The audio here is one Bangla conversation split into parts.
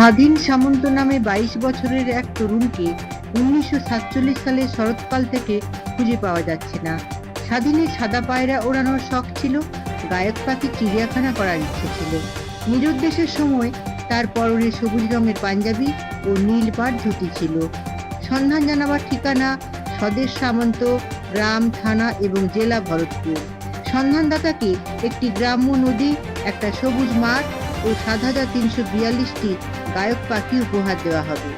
স্বাধীন সামন্ত নামে ২২ বছরের এক তরুণকে ১৯৪৭ সালের শরৎকাল থেকে খুঁজে পাওয়া যাচ্ছে না। স্বাধীনের সাদা পায়রা ওড়ানোর শখ ছিল, গায়ক পাখি চিড়িয়াখানা করার ইচ্ছে ছিল। নিরুদ্দেশের সময় তার পরনে সবুজ রঙের পাঞ্জাবি ও নীল পাড় ধুতি ছিল। সন্ধান জানাবার ঠিকানা স্বদেশ সামন্ত, গ্রাম, থানা এবং জেলা ভরতপুর। সন্ধানদাতাকে একটি গ্রাম্য নদী, একটা সবুজ মাঠ ও ৭৩৪২টি গায়ক পাখি উপহার দেওয়া হবে।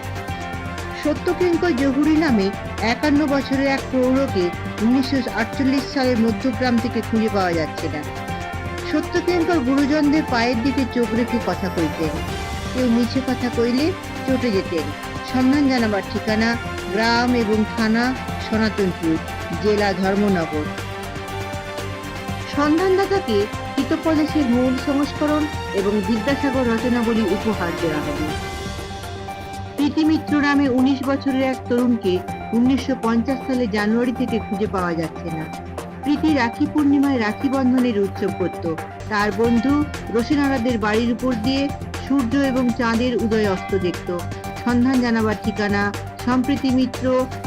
সত্যকিঙ্কর জহুরি নামে ৫১ বছরের এক প্রৌঢ়কে ১৯৪৮ সালের মধ্যগ্রাম থেকে খুঁজে পাওয়া যাচ্ছে না। সত্যকিঙ্কর গুরুজনদের পায়ের দিকে চোখ রেখে কথা কইতেন। কেউ মিছে কথা কইলে চটে যেতেন। সন্ধান জানাবার ঠিকানা গ্রাম এবং থানা সনাতনপুর, জেলা ধর্মনগর। সন্ধানদাতাকে হিতোপদেশের মূল সংস্করণ এবং বিদ্যাসাগর রচনাবলী উপহার দেওয়া হবে। প্রীতি মিত্র নামে ১৯ বছরের এক তরুণকে ১৯৫০ সালে জানুয়ারি থেকে খুঁজে পাওয়া যাচ্ছে না। প্রীতি রাখি পূর্ণিমায় রাখি বন্ধনের উৎসব করত। তার বন্ধু রোশনারাদের বাড়ির উপর দিয়ে সূর্য এবং চাঁদের উদয় অস্ত দেখত। সন্ধান জানাবার ঠিকানা সম্প্রীতি মিত্র,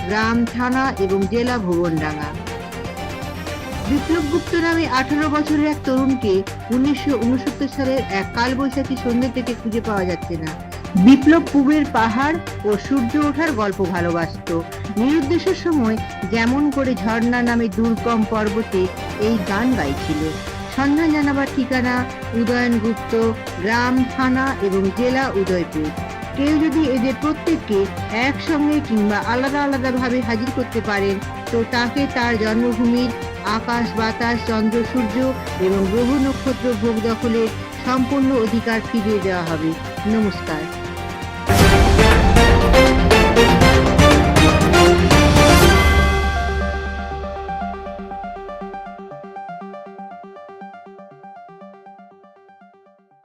গ্রাম, থানা এবং জেলা ভুবনডাঙ্গা। বিপ্লব গুপ্ত নামে ১৮ বছরের এক তরুণকে ১৯৬৯ সালের এক কালবৈশাখী সন্ধ্যে থেকে খুঁজে পাওয়া যাচ্ছে না। বিপ্লব পূবের পাহাড় ও সূর্য ওঠার গল্প ভালোবাসত। নিরুদ্দেশের সময় যেমন করে ঝর্ণা নামে দুর্গম পর্বতে এই গান গাইছিল। সন্ধান জানাবার ঠিকানা উদয়ন গুপ্ত, গ্রাম, থানা এবং জেলা উদয়পুর। কেউ যদি এদের প্রত্যেককে একসঙ্গে কিংবা আলাদা আলাদাভাবে হাজির করতে পারেন, তো তাকে তার জন্মভূমির আকাশ, বাতাস, চন্দ্র, সূর্য এবং গ্রহ নক্ষত্র ভোগ দখলের সম্পূর্ণ অধিকার ফিরিয়ে দেওয়া হবে। নমস্কার।